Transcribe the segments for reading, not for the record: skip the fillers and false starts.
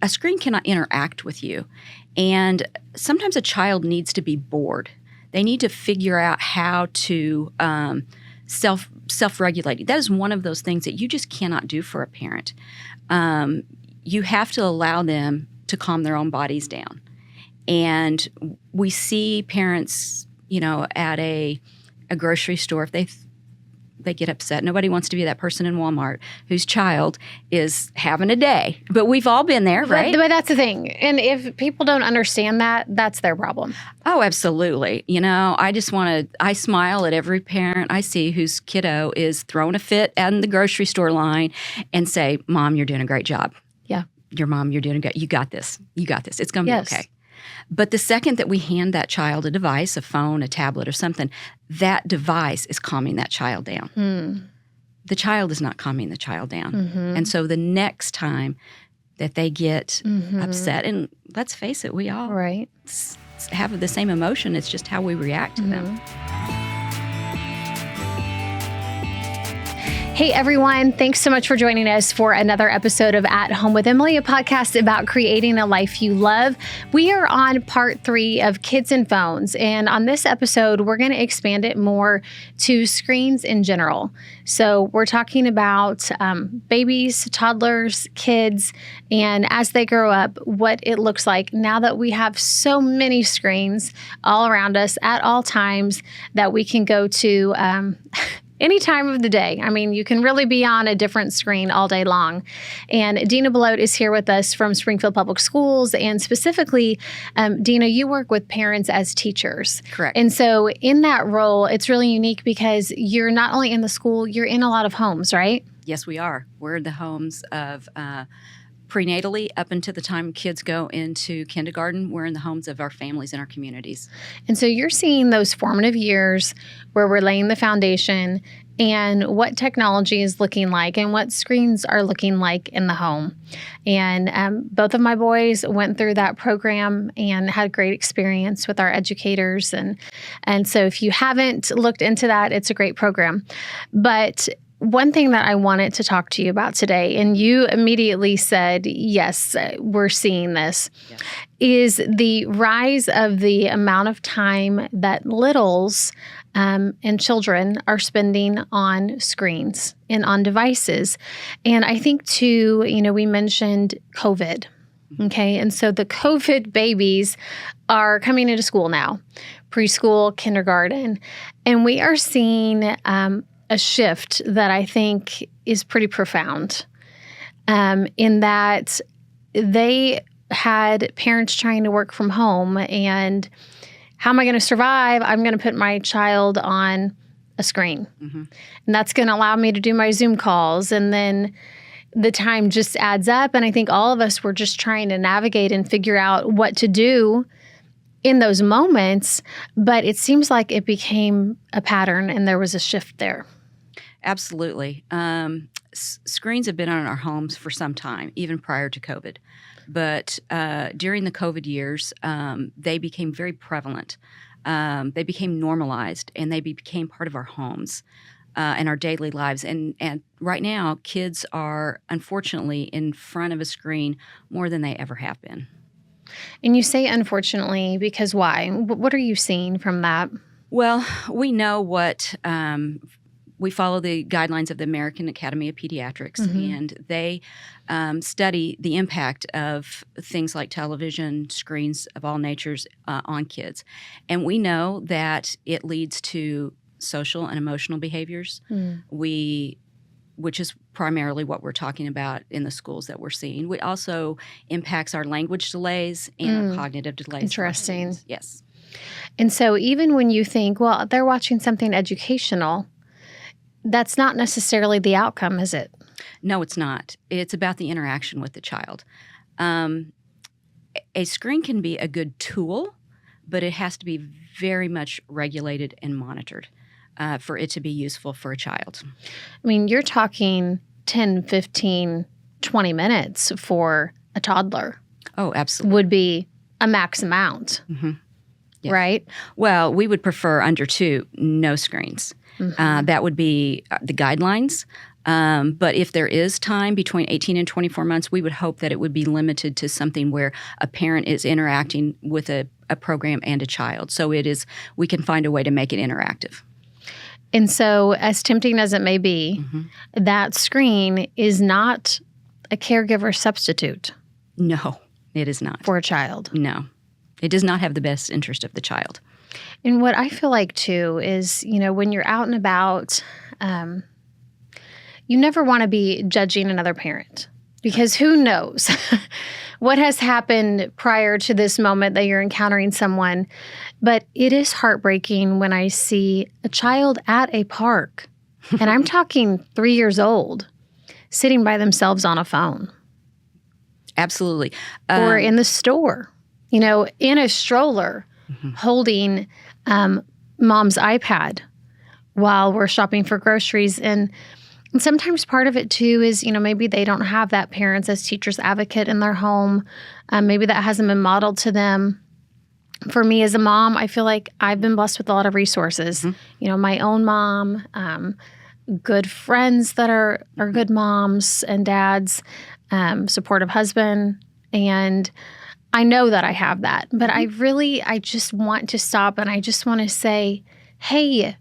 a screen cannot interact with you. And sometimes a child needs to be bored. They need to figure out how to self-regulate. That is one of those things that you just cannot do for a parent. You have to allow them to calm their own bodies down. And we see parents, at a grocery store, if they get upset. Nobody wants to be that person in Walmart whose child is having a day. But we've all been there, right? But that's the thing. And if people don't understand that, that's their problem. Oh, absolutely. I smile at every parent I see whose kiddo is throwing a fit in the grocery store line and say, Mom, you're doing a great job. Yeah. Your mom, you're doing good. You got this. You got this. It's going to be okay. But the second that we hand that child a device, a phone, a tablet, or something, that device is calming that child down. The child is not calming the child down. And so the next time that they get upset, and let's face it, we all have the same emotion. It's just how we react to them. Hey, everyone. Thanks so much for joining us for another episode of At Home with Emily, a podcast about creating a life you love. We are on part 3 of Kids and Phones. And on this episode, we're going to expand it more to screens in general. So we're talking about babies, toddlers, kids, and as they grow up, what it looks like now that we have so many screens all around us at all times that we can go to any time of the day. I mean, you can really be on a different screen all day long. And Deana Belote is here with us from Springfield Public Schools. And specifically, Deana, you work with parents as teachers. Correct. And so in that role, it's really unique because you're not only in the school, you're in a lot of homes, right? Yes, we are. We're in the homes of prenatally up until the time kids go into kindergarten. We're in the homes of our families and our communities. And so you're seeing those formative years where we're laying the foundation and what technology is looking like and what screens are looking like in the home. And both of my boys went through that program and had a great experience with our educators. And so if you haven't looked into that, it's a great program. But one thing that I wanted to talk to you about today, and you immediately said, yes, we're seeing this, is the rise of the amount of time that littles and children are spending on screens and on devices. And I think too, we mentioned COVID. Okay. And so the COVID babies are coming into school now, preschool, kindergarten, and we are seeing a shift that I think is pretty profound in that they had parents trying to work from home and how am I going to survive? I'm going to put my child on a screen and that's going to allow me to do my Zoom calls. And then the time just adds up. And I think all of us were just trying to navigate and figure out what to do in those moments. But it seems like it became a pattern and there was a shift there. Absolutely. Screens have been in our homes for some time, even prior to COVID. But during the COVID years, they became very prevalent. They became normalized, and they became part of our homes and our daily lives. And right now, kids are, unfortunately, in front of a screen more than they ever have been. And you say unfortunately, because why? What are you seeing from that? Well, we know what we follow the guidelines of the American Academy of Pediatrics, and they study the impact of things like television, screens of all natures on kids. And we know that it leads to social and emotional behaviors, which is primarily what we're talking about in the schools that we're seeing. It also impacts our language delays and our cognitive delays. Interesting. Yes. And so even when you think, well, they're watching something educational, that's not necessarily the outcome, is it? No, it's not. It's about the interaction with the child. A screen can be a good tool, but it has to be very much regulated and monitored for it to be useful for a child. I mean, you're talking 10, 15, 20 minutes for a toddler. Oh, absolutely. Would be a max amount, Yes. right? Well, we would prefer under 2, no screens. That would be the guidelines. But if there is time between 18 and 24 months, we would hope that it would be limited to something where a parent is interacting with a program and a child. So we can find a way to make it interactive. And so, as tempting as it may be, that screen is not a caregiver substitute. No, it is not. For a child. No. It does not have the best interest of the child. And what I feel like, too, is, when you're out and about, you never want to be judging another parent. Because who knows what has happened prior to this moment that you're encountering someone. But it is heartbreaking when I see a child at a park, and I'm talking 3 years old, sitting by themselves on a phone. Absolutely. Or in the store, in a stroller, holding mom's iPad while we're shopping for groceries. And sometimes part of it, too, is, maybe they don't have that parents as teachers advocate in their home. Maybe that hasn't been modeled to them. For me as a mom, I feel like I've been blessed with a lot of resources. My own mom, good friends that are good moms and dads, supportive husband. And I know that I have that. But I just want to stop and I just want to say, hey,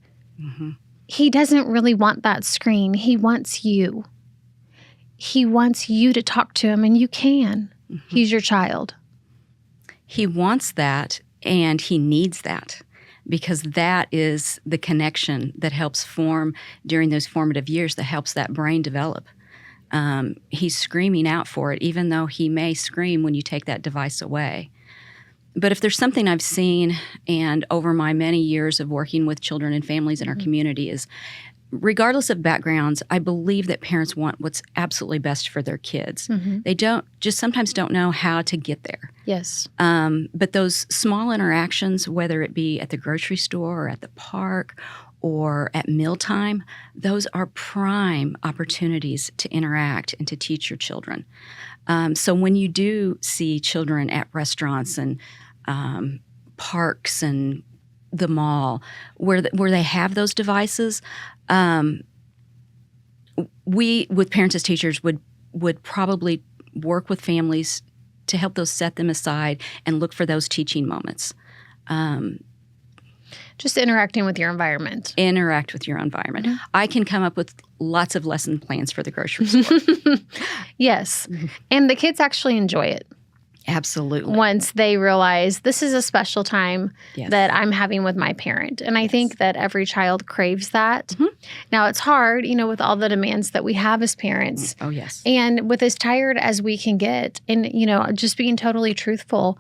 he doesn't really want that screen. He wants you. He wants you to talk to him, and you can. He's your child. He wants that, and he needs that, because that is the connection that helps form during those formative years, that helps that brain develop. He's screaming out for it, even though he may scream when you take that device away. But if there's something I've seen, and over my many years of working with children and families in our community, is regardless of backgrounds, I believe that parents want what's absolutely best for their kids. They sometimes don't know how to get there. Yes. But those small interactions, whether it be at the grocery store or at the park or at mealtime, those are prime opportunities to interact and to teach your children. So when you do see children at restaurants and parks and the mall where they have those devices, we, with parents as teachers, would probably work with families to help those set them aside and look for those teaching moments. Just interacting with your environment. Interact with your environment. I can come up with lots of lesson plans for the grocery store. Yes. And the kids actually enjoy it. Absolutely. Once they realize this is a special time that I'm having with my parent. And I think that every child craves that. Now, it's hard, with all the demands that we have as parents. Oh, yes. And with as tired as we can get. And, just being totally truthful,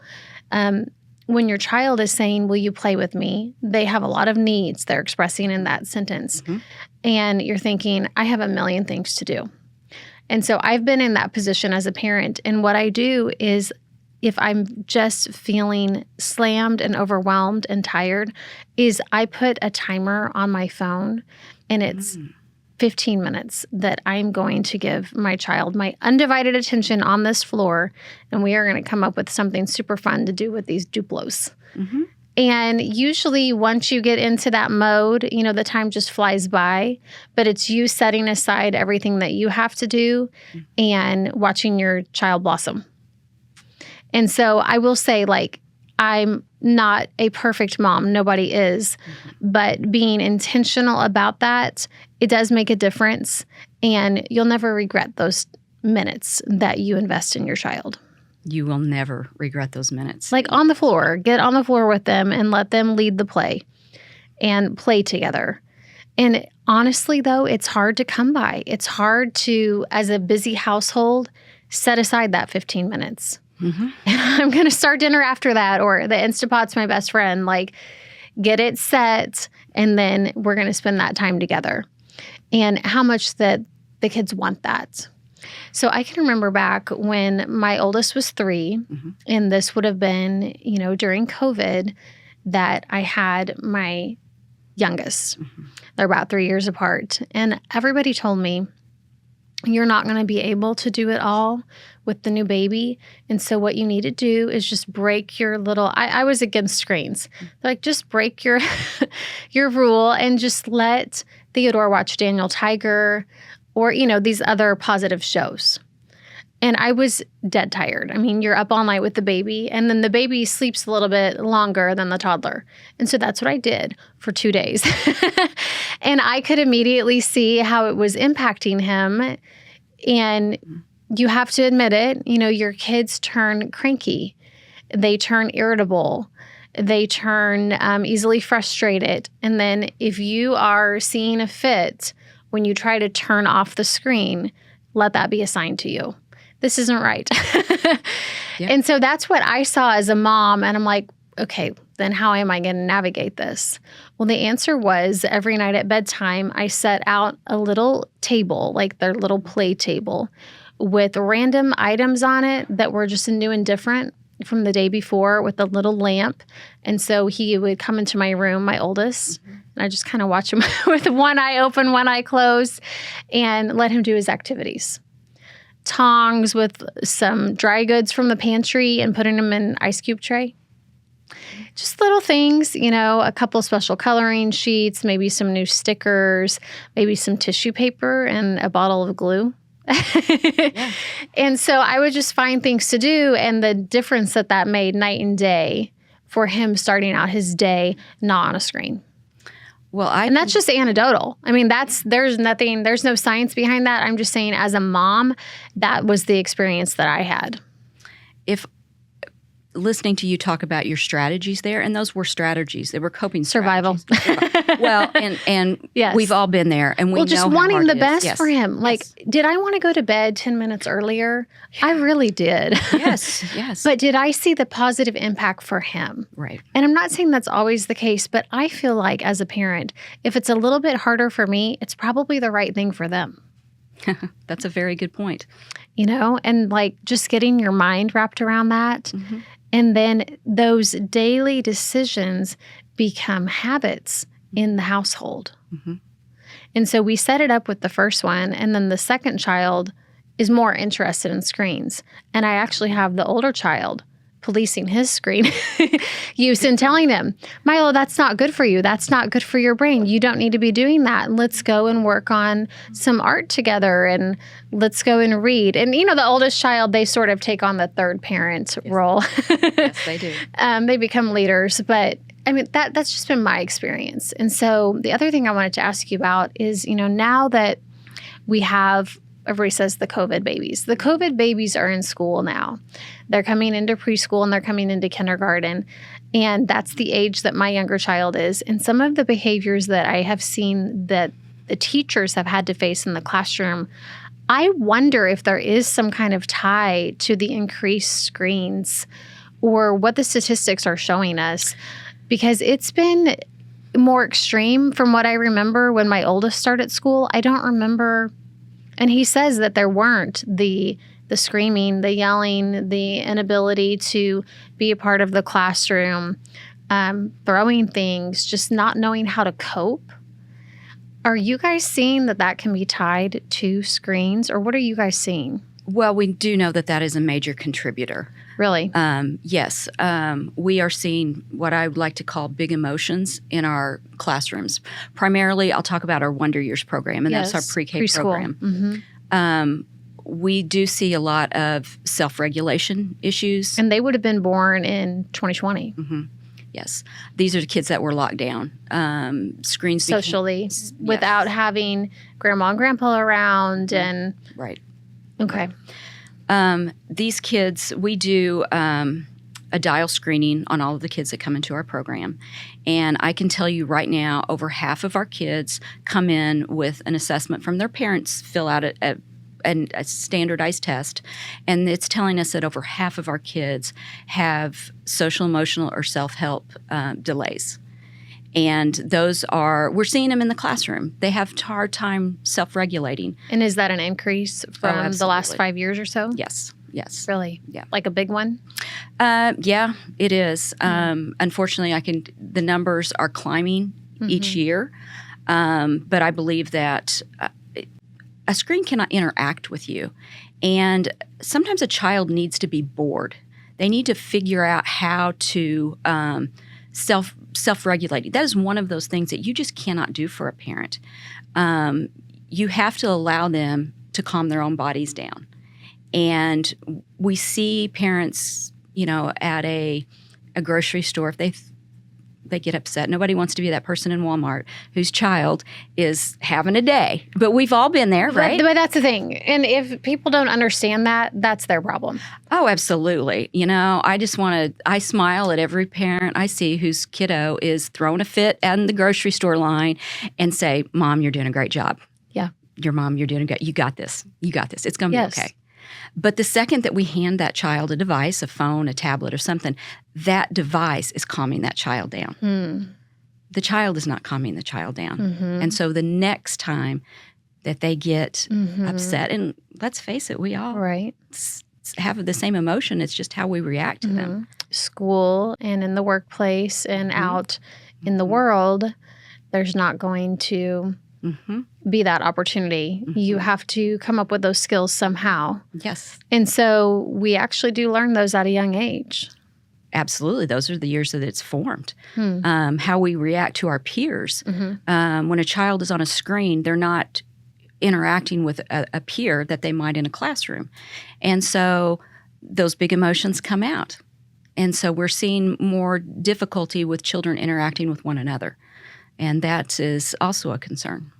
when your child is saying, will you play with me? They have a lot of needs they're expressing in that sentence. And you're thinking, I have a million things to do. And so I've been in that position as a parent. And what I do is, if I'm just feeling slammed and overwhelmed and tired, is I put a timer on my phone, and it's 15 minutes that I'm going to give my child my undivided attention on this floor, and we are going to come up with something super fun to do with these Duplos. And usually once you get into that mode, the time just flies by, but it's you setting aside everything that you have to do and watching your child blossom. And so I will say, I'm not a perfect mom. Nobody is. But being intentional about that, it does make a difference. And you'll never regret those minutes that you invest in your child. You will never regret those minutes. On the floor. Get on the floor with them and let them lead the play and play together. And honestly, though, it's hard to come by. It's hard to, as a busy household, set aside that 15 minutes. And I'm going to start dinner after that, or the Instapot's my best friend. Get it set, and then we're going to spend that time together. And how much that the kids want that. So I can remember back when my oldest was 3, and this would have been, during COVID, that I had my youngest. They're about 3 years apart. And everybody told me, you're not going to be able to do it all with the new baby. And so what you need to do is just break your little, I was against screens. Just break your your rule and just let Theodore watch Daniel Tiger or, these other positive shows. And I was dead tired. I mean, you're up all night with the baby, and then the baby sleeps a little bit longer than the toddler. And so that's what I did for 2 days. And I could immediately see how it was impacting him. And you have to admit it, your kids turn cranky. They turn irritable. They turn easily frustrated. And then if you are seeing a fit when you try to turn off the screen, let that be a sign to you. This isn't right. Yeah. And so that's what I saw as a mom. And I'm like, okay, then how am I going to navigate this? Well, the answer was every night at bedtime, I set out a little table, like their little play table, with random items on it that were just new and different from the day before, with a little lamp. And so he would come into my room, my oldest, and I just kind of watch him with one eye open, one eye closed, and let him do his activities. Tongs with some dry goods from the pantry and putting them in an ice cube tray. Just little things, a couple special coloring sheets, maybe some new stickers, maybe some tissue paper and a bottle of glue. Yeah. And so I would just find things to do, and the difference that made night and day for him starting out his day not on a screen. Well, and that's just anecdotal. I mean, there's no science behind that. I'm just saying, as a mom, that was the experience that I had. If listening to you talk about your strategies there, and those were strategies, they were coping survival. strategies. Well, and yes. We've all been there, and we know just how wanting hard the it is. best Yes. for him. Like, Yes. Did I want to go to bed 10 minutes earlier? I really did. Yes. But did I see the positive impact for him? Right. And I'm not saying that's always the case, but I feel like as a parent, if it's a little bit harder for me, it's probably the right thing for them. That's a very good point. And like just getting your mind wrapped around that. Mm-hmm. And then those daily decisions become habits in the household. Mm-hmm. And so we set it up with the first one, and then the second child is more interested in screens. And I actually have the older child policing his screen use and telling him, Milo, that's not good for you. That's not good for your brain. You don't need to be doing that. Let's go and work on some art together, and let's go and read. And, the oldest child, they sort of take on the third parent role. Yes, they do. They become leaders. But I mean, that's just been my experience. And so the other thing I wanted to ask you about is, now that we have, everybody says the COVID babies. The COVID babies are in school now. They're coming into preschool and they're coming into kindergarten. And that's the age that my younger child is. And some of the behaviors that I have seen that the teachers have had to face in the classroom, I wonder if there is some kind of tie to the increased screens or what the statistics are showing us. Because it's been more extreme from what I remember when my oldest started school. I don't remember. And he says that there weren't the screaming, the yelling, the inability to be a part of the classroom, throwing things, just not knowing how to cope. Are you guys seeing that can be tied to screens, or what are you guys seeing? Well, we do know that is a major contributor. Really? Yes. We are seeing what I would like to call big emotions in our classrooms. Primarily, I'll talk about our Wonder Years program, and that's our pre-K preschool program. Mm-hmm. We do see a lot of self-regulation issues. And they would have been born in 2020. Mm-hmm. Yes. These are the kids that were locked down. Screens socially, without having grandma and grandpa around. And right. Okay. These kids, we do a dial screening on all of the kids that come into our program. And I can tell you right now, over half of our kids come in with an assessment from their parents, fill out a standardized test. And it's telling us that over half of our kids have social, emotional, or self-help delays. And those we're seeing them in the classroom. They have a hard time self-regulating. And is that an increase from the last 5 years or so? Yes. Really? Yeah. Like a big one? Yeah, it is. Unfortunately, the numbers are climbing each year. But I believe that a screen cannot interact with you. And sometimes a child needs to be bored. They need to figure out how to self-regulate. That is one of those things that you just cannot do for a parent. you have to allow them to calm their own bodies down. And we see parents, at a grocery store, if they get upset. Nobody wants to be that person in Walmart whose child is having a day. But we've all been there, right? But that's the thing. And if people don't understand that, that's their problem. Oh, absolutely. I smile at every parent I see whose kiddo is throwing a fit in the grocery store line and say, Mom, you're doing a great job. Yeah. Your mom, you're doing good. You got this. You got this. It's going to be okay. But the second that we hand that child a device, a phone, a tablet, or something, that device is calming that child down. The child is not calming the child down. And so the next time that they get upset, and let's face it, we all have the same emotion. It's just how we react to them. School and in the workplace and out in the world, there's not going to be that opportunity. You have to come up with those skills somehow. Yes. And so we actually do learn those at a young age. Absolutely. Those are the years that it's formed. How we react to our peers. When a child is on a screen, they're not interacting with a peer that they might in a classroom. And so those big emotions come out. And so we're seeing more difficulty with children interacting with one another. And that is also a concern.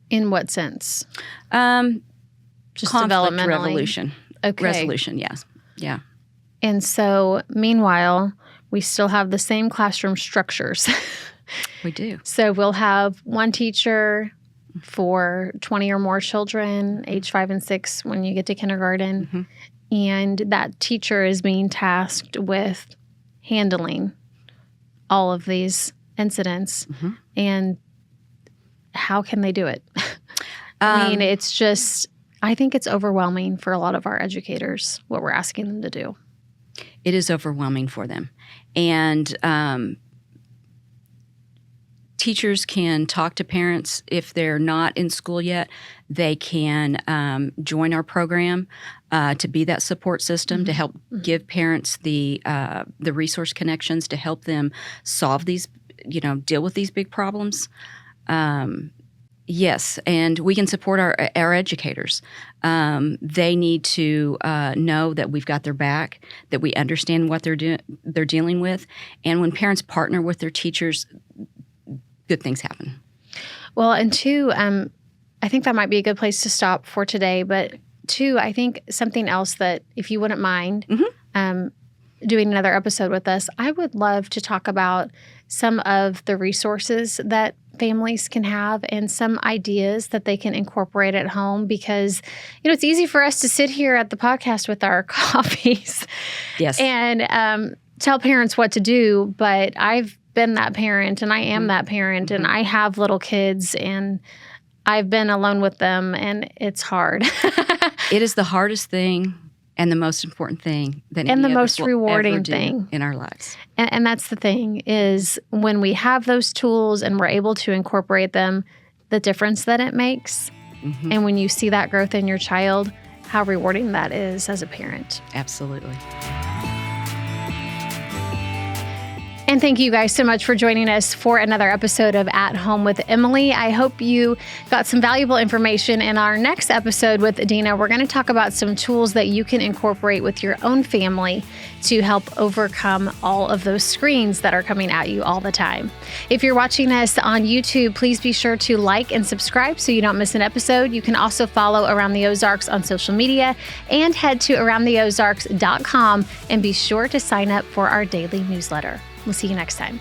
In what sense? Just Conflict developmentally? Resolution, yes. Yeah. And so, meanwhile, we still have the same classroom structures. We do. So we'll have one teacher for 20 or more children, age 5 and 6 when you get to kindergarten. And that teacher is being tasked with handling all of these incidents. And how can they do it? I mean, it's just, I think it's overwhelming for a lot of our educators, what we're asking them to do. It is overwhelming for them. And teachers can talk to parents if they're not in school yet. They can join our program to be that support system to help give parents the resource connections to help them solve these, deal with these big problems. Yes, and we can support our educators. They need to know that we've got their back, that we understand what they're dealing with, and when parents partner with their teachers, good things happen. Well, and two, I think that might be a good place to stop for today. But two, I think something else that, if you wouldn't mind doing another episode with us, I would love to talk about some of the resources that families can have and some ideas that they can incorporate at home, because, it's easy for us to sit here at the podcast with our coffees and tell parents what to do. But I've been that parent and I am that parent and I have little kids and I've been alone with them and it's hard. It is the hardest thing and the most important thing that and the most rewarding thing in our lives. And that's the thing, is when we have those tools and we're able to incorporate them, the difference that it makes. And when you see that growth in your child, how rewarding that is as a parent. Absolutely. And thank you guys so much for joining us for another episode of At Home with Emily. I hope you got some valuable information. In our next episode with Deana, we're going to talk about some tools that you can incorporate with your own family to help overcome all of those screens that are coming at you all the time. If you're watching us on YouTube, please be sure to like and subscribe so you don't miss an episode. You can also follow Around the Ozarks on social media and head to aroundtheozarks.com and be sure to sign up for our daily newsletter. We'll see you next time.